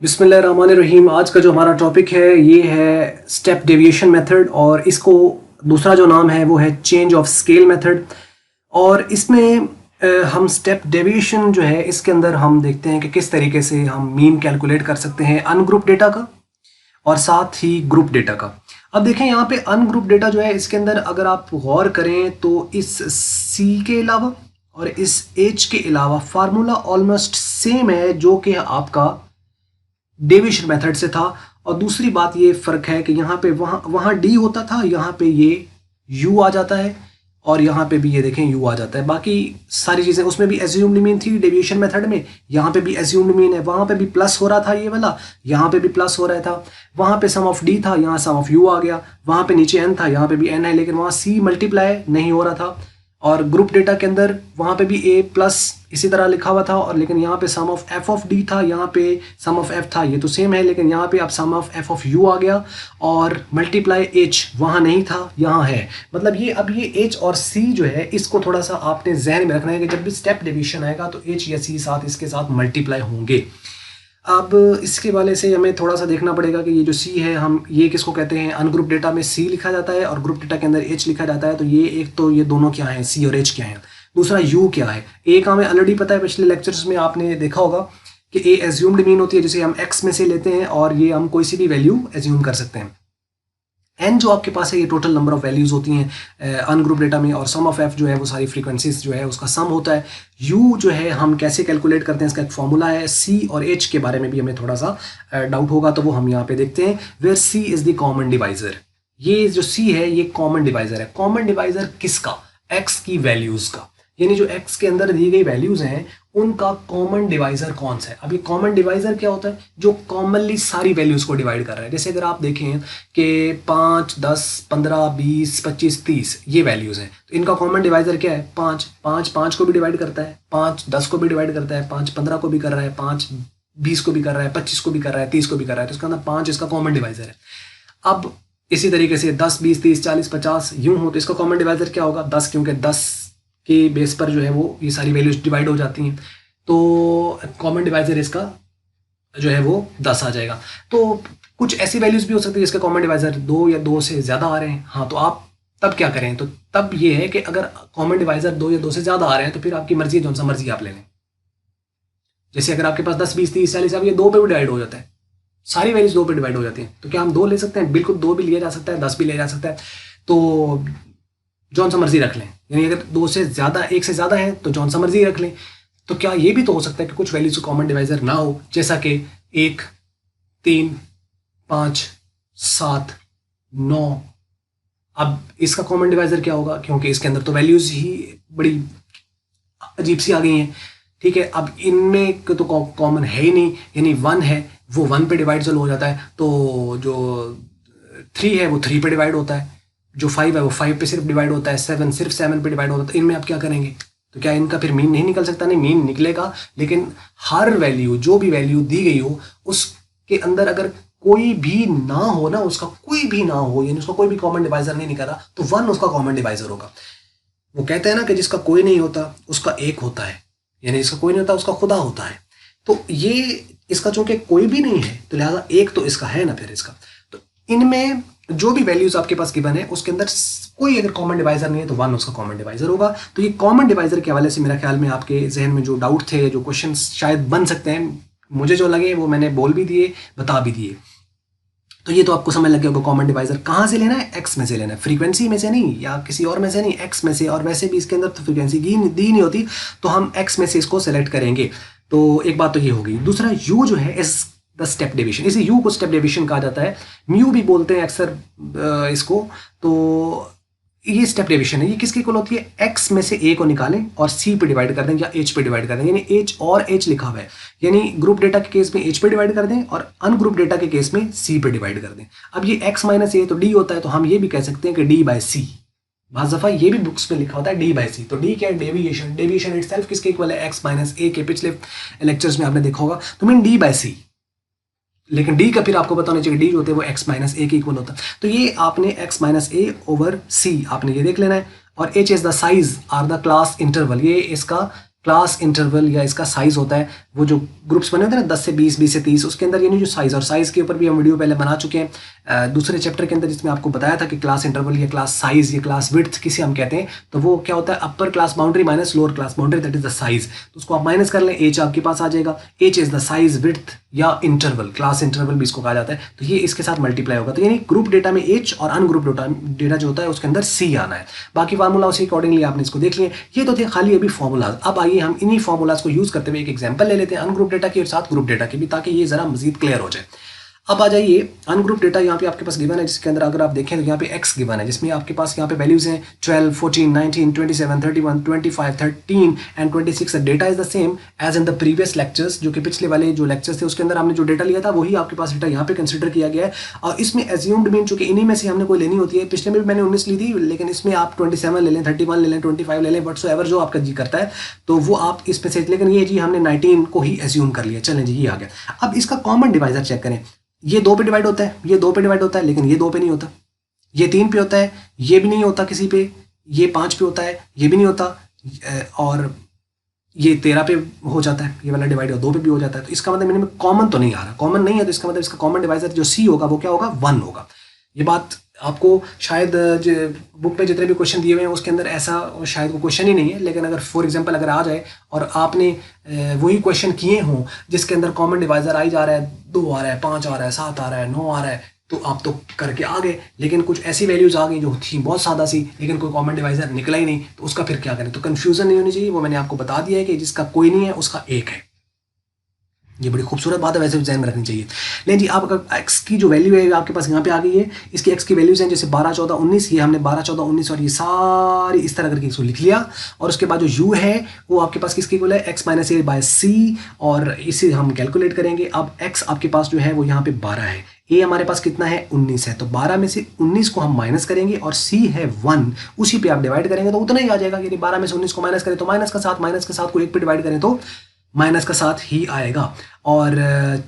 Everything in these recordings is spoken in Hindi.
बिस्मिल्लाहिर्रहमानिर्रहीम। आज का जो हमारा टॉपिक है ये है स्टेप डेविएशन मेथड, और इसको दूसरा जो नाम है वो है चेंज ऑफ स्केल मेथड। और इसमें हम स्टेप डेविएशन जो है इसके अंदर हम देखते हैं कि किस तरीके से हम मीन कैलकुलेट कर सकते हैं अनग्रुप डेटा का और साथ ही ग्रुप डेटा का। अब देखें यहाँ पे अनग्रुप डेटा जो है इसके अंदर अगर आप गौर करें तो इस सी के अलावा और इस एच के अलावा फार्मूला ऑलमोस्ट सेम है जो कि आपका डेविएशन मेथड से था। और दूसरी बात ये फ़र्क है कि यहाँ पे वहाँ डी होता था, यहाँ पे ये यू आ जाता है, और यहाँ पे भी ये देखें यू आ जाता है। बाकी सारी चीज़ें उसमें भी एज्यूम्ड मीन थी डेविएशन मेथड में, यहाँ पे भी एज्यूम्ड मीन है। वहाँ पे भी प्लस हो रहा था ये वाला, यहाँ पे भी प्लस हो रहा था। वहाँ पे सम ऑफ डी था, यहाँ सम ऑफ यू आ गया। वहाँ पे नीचे एन था, यहाँ पे भी एन है, लेकिन वहाँ सी मल्टीप्लाई नहीं हो रहा था। और ग्रुप डेटा के अंदर वहाँ पे भी ए प्लस इसी तरह लिखा हुआ था, और लेकिन यहाँ पे सम ऑफ एफ ऑफ डी था, यहाँ पे सम ऑफ एफ था, ये तो सेम है, लेकिन यहाँ पे अब सम ऑफ एफ ऑफ यू आ गया और मल्टीप्लाई एच वहाँ नहीं था, यहाँ है। मतलब ये अब ये एच और सी जो है इसको थोड़ा सा आपने जहन में रखना है कि जब भी स्टेप डिवीजन आएगा तो एच या सी साथ इसके साथ मल्टीप्लाई होंगे। अब इसके वाले से हमें थोड़ा सा देखना पड़ेगा कि ये जो सी है, हम ये किसको कहते हैं। अनग्रुप डेटा में सी लिखा जाता है और ग्रुप डेटा के अंदर एच लिखा जाता है। तो ये एक तो ये दोनों क्या हैं, सी और एच क्या हैं। दूसरा यू क्या है। एक हमें ऑलरेडी पता है, पिछले लेक्चर्स में आपने देखा होगा कि ए एज्यूम्ड मीन होती है जिसे हम एक्स में से लेते हैं, और ये हम कोई सी भी वैल्यू एज्यूम कर सकते हैं। एन जो आपके पास है ये टोटल नंबर ऑफ वैल्यूज होती हैं अनग्रुप डेटा में, और सम ऑफ एफ जो है वो सारी फ्रीक्वेंसीज जो है उसका सम होता है। यू जो है हम कैसे कैलकुलेट करते हैं इसका एक फॉर्मूला है। सी और एच के बारे में भी हमें थोड़ा सा डाउट होगा, तो वो हम यहाँ पे देखते हैं। Where C is the common divisor. ये जो सी है ये कॉमन डिवाइजर है। कॉमन डिवाइजर किसका? एक्स की वैल्यूज का, यानी जो एक्स के अंदर दी गई वैल्यूज हैं उनका कॉमन डिवाइजर कौन सा है। अब ये कॉमन डिवाइजर क्या होता है? जो कॉमनली सारी वैल्यूज को डिवाइड कर रहा है। जैसे अगर आप देखें कि 5, 10, 15, 20, 25, 30 ये वैल्यूज हैं, तो इनका कॉमन डिवाइजर क्या है? 5। 5 को भी डिवाइड करता है, 5 10 को भी डिवाइड करता है, 5 15 को भी कर रहा है, 5 20 को भी कर रहा है, 25 को भी कर रहा है, 30 को भी कर रहा है। तो इसका अंदर 5 इसका कॉमन डिवाइजर है। अब इसी तरीके से 10, 20, 30, 40, 50 यूं हो तो इसका कॉमन डिवाइजर क्या होगा? 10, क्योंकि 10 के बेस पर जो है वो ये सारी वैल्यूज डिवाइड हो जाती हैं, तो कॉमन डिवाइजर इसका जो है वो 10 आ जाएगा। तो कुछ ऐसी वैल्यूज भी हो सकती है जिसके कॉमन डिवाइजर 2 या 2 से ज़्यादा आ रहे हैं। हाँ, तो आप तब क्या करें? तो तब ये है कि अगर कॉमन डिवाइजर 2 या 2 से ज़्यादा आ रहे हैं तो फिर आपकी मर्जी है, जो सा मर्जी आप ले लें। जैसे अगर आपके पास 10, 20, 30, 40, अब ये 2 पे भी डिवाइड हो जाता है, सारी वैल्यूज 2 पे डिवाइड हो जाती हैं, तो क्या हम 2 ले सकते हैं? बिल्कुल 2 भी लिया जा सकता है, 10 भी लिया जा सकता है। तो जौन सा मर्जी रख लें, यानी अगर 2 से ज़्यादा, 1 से ज़्यादा है तो जौन सा मर्जी रख लें। तो क्या ये भी तो हो सकता है कि कुछ वैल्यूज कॉमन डिवाइजर ना हो, जैसा कि 1, 3, 5, 7, 9। अब इसका कॉमन डिवाइजर क्या होगा? क्योंकि इसके अंदर तो वैल्यूज ही बड़ी अजीब सी आ गई हैं। ठीक है, अब इनमें तो कॉमन है ही नहीं, यानी 1 है वो 1 पे डिवाइड चलो हो जाता है, तो जो 3 है वो 3 पे डिवाइड होता है, जो 5 है वो 5 पे सिर्फ डिवाइड होता है, 7 सिर्फ 7 पे डिवाइड होता है। तो इनमें आप क्या करेंगे? तो क्या इनका फिर मीन नहीं निकल सकता? नहीं, मीन निकलेगा, लेकिन हर वैल्यू, जो भी वैल्यू दी गई हो उसके अंदर अगर कोई भी ना हो ना, उसका कोई भी ना हो, यानी उसका कोई भी कॉमन डिवाइजर नहीं निकला, तो 1 उसका कॉमन डिवाइजर होगा। वो कहते हैं ना कि जिसका कोई नहीं होता उसका एक होता है, यानी जिसका कोई नहीं होता उसका खुदा होता है। तो ये इसका चूंकि कोई भी नहीं है तो लिहाजा एक तो इसका है ना फिर इसका। तो इनमें जो भी वैल्यूज आपके पास गिवन है उसके अंदर कोई अगर कॉमन डिवाइजर नहीं है तो 1 उसका कॉमन डिवाइजर होगा। तो ये कॉमन डिवाइजर के हवाले से मेरा ख्याल में आपके जहन में जो डाउट थे, जो क्वेश्चन शायद बन सकते हैं, मुझे जो लगे वो मैंने बोल भी दिए, बता भी दिए। तो ये तो आपको समझ लग गया होगा कॉमन डिवाइजर कहाँ से लेना है? एक्स में से लेना है, फ्रीक्वेंसी में से नहीं या किसी और में से नहीं, एक्स में से। और वैसे भी इसके अंदर तो फ्रीक्वेंसी दी नहीं होती, तो हम एक्स में से इसको सेलेक्ट करेंगे। तो एक बात तो ये होगी। दूसरा यू जो है इस द स्टेप डेविएशन, इसे यू को स्टेप डेविएशन कहा जाता है, म्यू भी बोलते हैं अक्सर इसको। तो ये स्टेप डेविएशन है, ये किसकी इक्वल होती है? एक्स में से ए को निकालें और सी पे डिवाइड कर दें या एच पे डिवाइड कर दें, यानी एच और एच लिखा हुआ है, यानी ग्रुप डेटा के केस में एच पे डिवाइड कर दें और अनग्रुप डेटा के केस में सी पे डिवाइड कर दें। अब ये एक्स माइनस ए तो डी होता है, तो हम ये भी कह सकते हैं कि डी बाई सी। बाज़ दफ़ा ये भी बुक्स में लिखा होता है डी बाई सी। तो डी क्या है? डेविएशन। डेविएशन इटसेल्फ किसके इक्वल है? एक्स माइनस ए के। पिछले लेक्चर्स में आपने देखा होगा, तो मीन डी बाई सी। लेकिन डी का फिर आपको पता होना चाहिए, डी जो होते हैं वो एक्स माइनस ए के इक्वल होता है। तो ये आपने X minus A over C आपने ये देख लेना है। और H is the size or the class interval, ये इसका क्लास इंटरवल या इसका साइज होता है, वो जो ग्रुप्स बने होते हैं ना 10 से 20, 20 से 30, उसके अंदर यानी जो साइज, और साइज के ऊपर भी हम वीडियो पहले बना चुके हैं दूसरे चैप्टर के अंदर, जिसमें आपको बताया था कि क्लास इंटरवल या क्लास साइज या क्लास विड्थ किसे हम कहते हैं। तो वो क्या होता है, upper class boundary minus lower class boundary, that is the size. तो उसको आप माइनस कर लें, एच आपके पास आ जाएगा। H is the size, width या इंटरवल, क्लास इंटरवल भी इसको कहा जाता है। तो ये इसके साथ मल्टीप्लाई होगा। तो यानी ग्रुप डेटा में एच और अनग्रुप डेटा जो होता है उसके अंदर सी आना है। बाकी फार्मूला उसी अकॉर्डिंगली आपने इसको देख लिए। ये तो थे खाली अभी फॉर्मूलाज। अब आइए हम इन्हीं फॉर्मूलाज को यूज करते हुए एक एग्जांपल ले लेते हैं अनग्रुप डेटा की और साथ ग्रुप डेटा की भी, ताकि ये जरा मजीद क्लियर हो जाए। अब आ जाइए अनग्रुप डेटा, यहाँ पे आपके पास गिवन है, जिसके अंदर अगर आप देखें तो यहाँ पे x गिवन है, जिसमें आपके पास यहाँ पे वैल्यूज हैं 12, 14, 19, 27, 31, 25, 13 and 26। Data is the same as in the previous lectures, जो कि पिछले वाले जो लेक्चर्स थे उसके अंदर हमने जो डेटा लिया था वही आपके पास डेटा यहाँ पे कंसिडर किया गया है। और इसमें एज्यूम्ड मीन चूंकि इन्हीं में से हमने कोई लेनी होती है, पिछले में भी मैंने 19 ली थी, लेकिन इसमें आप 27 ले लें, 31 ले लें, 25 ले लें, व्हाटसोएवर जो आपका जी करता है, तो वो आप इसमें से, लेकिन ये जी हमने 19 को ही एज्यूम कर लिया। चलें जी, ये आ गया। अब इसका कॉमन डिवाइजर चेक करें। ये 2 पे डिवाइड होता है, ये 2 पे डिवाइड होता है, लेकिन ये 2 पे नहीं होता। ये 3 पे होता है, ये भी नहीं होता किसी पे। ये 5 पे होता है, ये भी नहीं होता। और ये 13 पे हो जाता है, ये वाला डिवाइड 2 पे भी हो जाता है। तो इसका मतलब मैंने कॉमन तो नहीं आ रहा, कॉमन नहीं है, तो इसका मतलब इसका कॉमन डिवाइजर जो सी होगा वो क्या होगा, 1 होगा। ये बात आपको शायद बुक में जितने भी क्वेश्चन दिए हुए हैं उसके अंदर ऐसा शायद वो क्वेश्चन ही नहीं है, लेकिन अगर फॉर एग्जांपल अगर आ जाए और आपने वही क्वेश्चन किए हों जिसके अंदर कॉमन डिवाइजर आई जा रहा है, 2 आ रहा है, 5 आ रहा है, 7 आ रहा है, 9 आ रहा है, तो आप तो करके आ गए। लेकिन कुछ ऐसी वैल्यूज आ गई जो थी बहुत सादा सी, लेकिन कोई कॉमन डिवाइजर निकला ही नहीं, तो उसका फिर क्या करें। तो कन्फ्यूजन नहीं होनी चाहिए, वो मैंने आपको बता दिया है कि जिसका कोई नहीं है उसका एक है। ये बड़ी खूबसूरत बात है, वैसे भी ध्यान में रखनी चाहिए। लेकिन जी आप अगर x की जो वैल्यू है आपके पास यहाँ पे आ गई है, इसकी x की वैल्यूज हैं जैसे 12, 14, 19, ये हमने 12, 14, 19 और ये सारी इस तरह करके इसको लिख लिया। और उसके बाद जो u है वो आपके पास किसके इक्वल है, x माइनस a/c, और इसे हम कैलकुलेट करेंगे। अब x आपके पास जो है वो यहाँ पे 12 है, a हमारे पास कितना है 19 है, तो 12 में से 19 को हम माइनस करेंगे और c है 1, उसी पे आप डिवाइड करेंगे तो उतना ही आ जाएगा। यानी 12 में से 19 को माइनस करें तो माइनस का 7, माइनस का 7 को 1 पे डिवाइड करें तो माइनस का 7 ही आएगा। और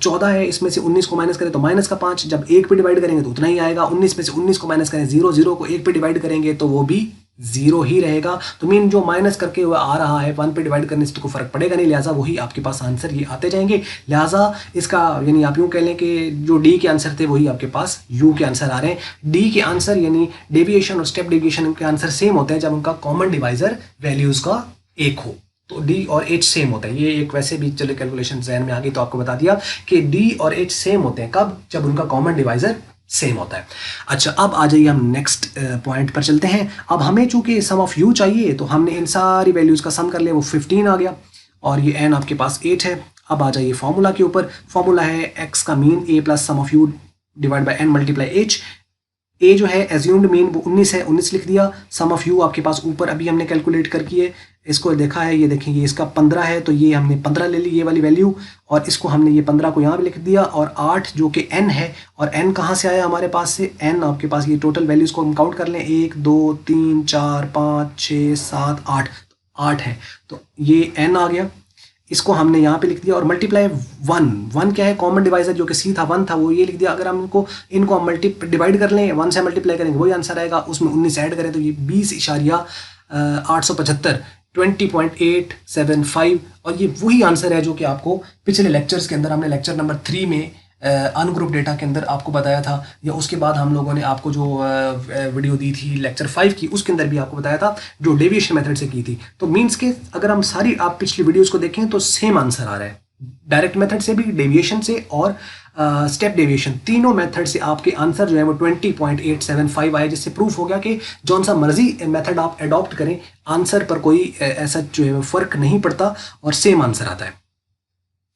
14 है, इसमें से 19 को माइनस करें तो माइनस का 5, जब 1 पे डिवाइड करेंगे तो उतना ही आएगा। 19 में से 19 को माइनस करें 0, 0 को 1 पे डिवाइड करेंगे तो वो भी 0 ही रहेगा। तो मीन जो माइनस करके हुआ आ रहा है 1 पे डिवाइड करने से तो कोई फर्क पड़ेगा नहीं, लिहाजा वही आपके पास आंसर ये आते जाएंगे। लिहाजा इसका यानी आप यूँ कह लें कि जो डी के आंसर थे वही आपके पास यू के आंसर आ रहे हैं। डी के आंसर यानी डेविएशन और स्टेप डेविएशन के आंसर सेम होते हैं जब उनका कॉमन डिवाइजर वैल्यूज का 1 हो, तो डी और एच सेम होता है। ये एक वैसे भी चलो कैलकुलेशन जहन में आ गई तो आपको बता दिया कि डी और एच सेम होते हैं कब, जब उनका कॉमन डिवाइजर सेम होता है। अच्छा, अब आ जाइए हम नेक्स्ट पॉइंट पर चलते हैं। अब हमें चूंकि सम ऑफ यू चाहिए तो हमने इन सारी वैल्यूज का सम कर लिया, वो 15 आ गया और ये एन आपके पास 8 है। अब आ जाइए फॉर्मूला के ऊपर। फॉर्मूला है एक्स का mean A plus sum of U divide by N multiply H. A जो है एज्यूम्ड मीन वो 19 है, 19 लिख दिया। सम ऑफ यू आपके पास ऊपर अभी हमने कैलकुलेट करके इसको देखा है, ये देखेंगे इसका 15 है तो ये हमने 15 ले ली ये वाली वैल्यू, और इसको हमने ये 15 को यहाँ पे लिख दिया। और 8 जो कि n है, और n कहाँ से आया हमारे पास से, n आपके पास ये टोटल वैल्यूज को हम काउंट कर लें 1 2 3 4 5 6 7 8, 8 है तो ये n आ गया। इसको हमने यहाँ पे लिख दिया और मल्टीप्लाई 1 क्या है कॉमन डिवाइजर जो कि सी था 1 था, वो ये लिख दिया। अगर हम इनको हम डिवाइड कर लें 1 से मल्टीप्लाई करेंगे वही आंसर आएगा, उसमें 19 ऐड करें तो ये 20.875 20.875, और ये वही आंसर है जो कि आपको पिछले लेक्चर्स के अंदर हमने लेक्चर नंबर 3 में अनग्रुप डेटा के अंदर आपको बताया था, या उसके बाद हम लोगों ने आपको जो वीडियो दी थी लेक्चर 5 की उसके अंदर भी आपको बताया था जो डेविएशन मेथड से की थी। तो मींस के अगर हम सारी आप पिछली वीडियोस को देखें तो सेम आंसर आ रहा है, डायरेक्ट मेथड से भी, डेविएशन से और स्टेप डेविएशन, तीनों मेथड से आपके आंसर जो है वो 20.875 आए, जिससे प्रूफ हो गया कि जौन सा मर्जी मेथड आप अडॉप्ट करें आंसर पर कोई ऐसा जो है फर्क नहीं पड़ता और सेम आंसर आता है।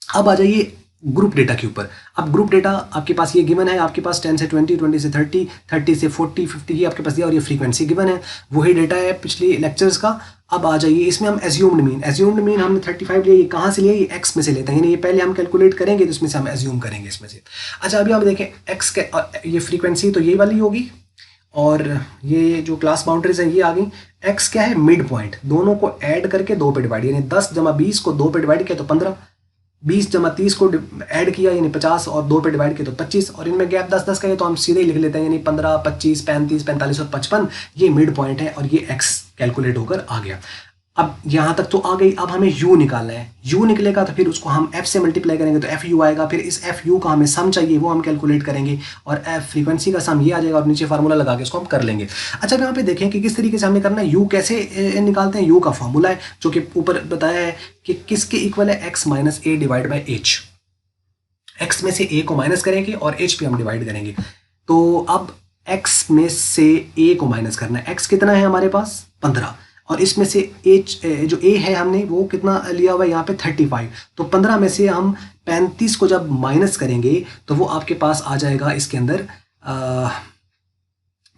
अब आ जाइए ग्रुप डेटा के ऊपर। अब ग्रुप डेटा आपके पास ये गिवन है, आपके पास 10 से 20, 20 से 30, 30 से 40, 50 ही आपके पास दिया, और ये फ्रीक्वेंसी गिवन है, वही डेटा है पिछले लेक्चर्स का। अब आ जाइए इसमें हम एज्यूम्ड मीन हमने 35 लिया, ये कहाँ से लिया, ये एक्स में से लेते हैं, यानी ये पहले हम कैलकुलेट करेंगे तो इसमें से हम एज्यूम करेंगे इसमें से। अच्छा, अभी हम देखें एक्स के ये फ्रीक्वेंसी तो यही वाली होगी, और ये जो क्लास बाउंड्रीज है ये आ गई। एक्स क्या है, मिड पॉइंट, दोनों को ऐड करके 2 पे डिवाइड, यानी 10 जमा 20 को 2 पे डिवाइड किया तो 15, 20 जमा 30 को ऐड किया यानी 50 और 2 पे डिवाइड किया तो 25, और इनमें गैप 10 10 का है तो हम सीधे ही लिख लेते हैं, यानी 15, 25, 35, 45 और 55 ये मिड पॉइंट है, और ये एक्स कैलकुलेट होकर आ गया। अब यहाँ तक तो आ गई। अब हमें u निकालना है। u निकलेगा तो फिर उसको हम f से मल्टीप्लाई करेंगे तो fu आएगा। फिर इस fu का हमें सम चाहिए, वो हम कैलकुलेट करेंगे और f फ्रीक्वेंसी का सम ये आ जाएगा और नीचे फार्मूला लगा के इसको हम कर लेंगे। अच्छा, अब यहाँ पे देखें कि किस तरीके से हमने करना है। u कैसे निकालते हैं। u का फार्मूला है जो कि ऊपर बताया है कि किसके इक्वल है, x minus A divide by H. x में से a को माइनस करेंगे और h पे हम डिवाइड करेंगे। तो अब x में से a को माइनस करना है। x कितना है हमारे पास 15 और इसमें से h जो a है हमने वो कितना लिया हुआ है यहाँ पे 35। तो 15 में से हम 35 को जब माइनस करेंगे तो वो आपके पास आ जाएगा इसके अंदर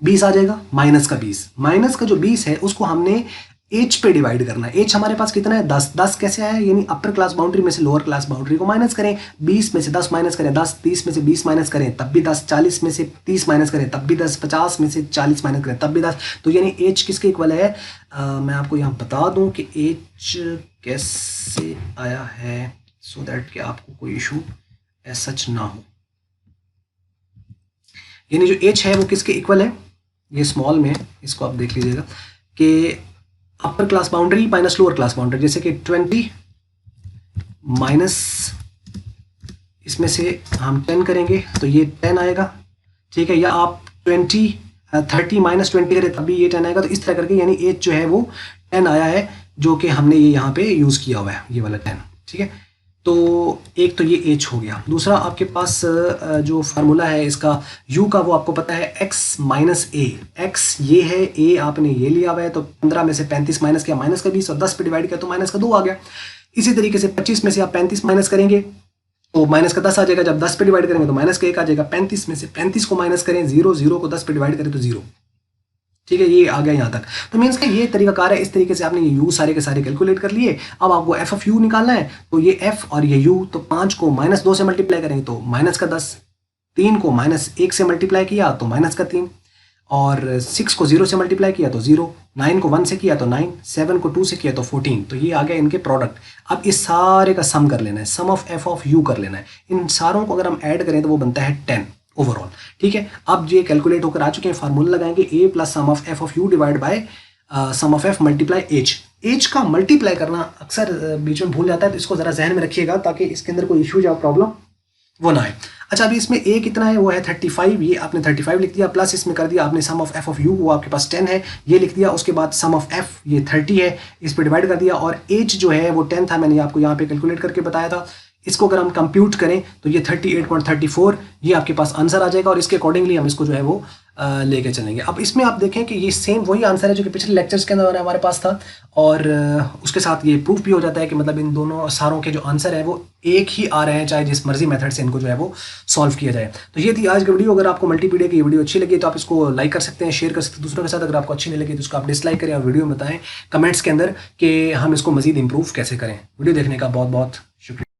20 आ जाएगा। माइनस का 20, माइनस का जो 20 है उसको हमने h पे डिवाइड करना है। h हमारे पास कितना है 10। 10 कैसे आया, यानी अपर क्लास बाउंड्री में से लोअर क्लास बाउंड्री को माइनस करें। 20 में से 10 माइनस करें 10, 30 में से 20 माइनस करें तब भी 10, 40 में से 30 माइनस करें तब भी 10, 50 में से 40 माइनस करें तब भी 10। तो यानी h किसके इक्वल है, मैं आपको यहाँ बता दूं कि h कैसे आया है सो दैट कि आपको कोई इशू एज सच ना हो। यानी जो h है वो किसके इक्वल है, ये स्मॉल में है, इसको आप देख लीजिएगा कि upper class boundary minus lower class boundary. जैसे कि 20 माइनस इसमें से हम 10 करेंगे तो ये 10 आएगा, ठीक है। या आप 30 माइनस 20 करें तब भी ये 10 आएगा। तो इस तरह करके यानी एच जो है वो 10 आया है जो कि हमने ये यहाँ पे यूज़ किया हुआ है, ये वाला 10, ठीक है। तो एक तो ये एच हो गया। दूसरा आपके पास जो फार्मूला है इसका u का, वो आपको पता है x माइनस ए। x ये है, a आपने ये लिया हुआ है। तो 15 में से 35 माइनस किया, माइनस का 20 और 10 पे डिवाइड किया तो माइनस का 2 आ गया। इसी तरीके से 25 में से आप 35 माइनस करेंगे तो माइनस का 10 आ जाएगा। जब 10 पे डिवाइड करेंगे तो माइनस का 1 आ जाएगा। 35 में से 35 को माइनस करें, 0 को 10 पे डिवाइड करें तो 0, ठीक है। ये आ गया यहाँ तक। तो मीन्स का ये तरीकाकार है। इस तरीके से आपने ये u सारे के सारे कैलकुलेट कर लिए। अब आपको f ऑफ u निकालना है। तो ये f और ये u, तो 5 को माइनस 2 से मल्टीप्लाई करेंगे तो माइनस का 10, 3 को माइनस 1 से मल्टीप्लाई किया तो माइनस का 3, और 6 को 0 से मल्टीप्लाई किया तो 0, 9 को 1 से किया तो 9, 7 को 2 से किया तो 14। तो ये आ गया इनके प्रोडक्ट। अब इस सारे का सम कर लेना है, सम ऑफ f ऑफ u कर लेना है। इन सारों को अगर हम ऐड करें तो वो बनता है 10 ओवरऑल, ठीक है। अब ये कैलकुलेट होकर आ चुके हैं। फार्मूला लगाएंगे a plus sum of f of u divide by sum of f multiply h। h का मल्टीप्लाई करना अक्सर बीच में भूल जाता है, तो इसको जरा जहन में रखिएगा ताकि इसके अंदर कोई इशू या प्रॉब्लम वो ना आए। अच्छा, अभी इसमें a कितना है, वो है 35। ये आपने 35 लिख दिया, प्लस इसमें कर दिया आपने सम ऑफ f ऑफ u, वो आपके पास 10 है, ये लिख दिया। उसके बाद सम ऑफ f ये 30 है, इस पर डिवाइड कर दिया। और h जो है वो 10 था, मैंने आपको यहाँ पे कैलकुलेट करके बताया था। इसको अगर हम कंप्यूट करें तो ये 38.34 ये आपके पास आंसर आ जाएगा और इसके अकॉर्डिंगली हम इसको जो है वो लेके चलेंगे। अब इसमें आप देखें कि ये सेम वही आंसर है जो कि पिछले लेक्चर्स के अंदर हमारे पास था, और उसके साथ ये प्रूफ भी हो जाता है कि मतलब इन दोनों सारों के जो आंसर है वो एक ही आ रहे हैं, चाहे जिस मर्जी मेथड से इनको जो है वो सॉल्व किया जाए। तो ये थी आज की वीडियो। अगर आपको मल्टीपीडिया की वीडियो अच्छी लगी तो आप इसको लाइक कर सकते हैं, शेयर कर सकते हैं दूसरों के साथ। अगर आपको अच्छी नहीं लगी तो उसको आप डिसलाइक करें और वीडियो में बताएं कमेंट्स के अंदर कि हम इसको मजीद इंप्रूव कैसे करें। वीडियो देखने का बहुत बहुत शुक्रिया।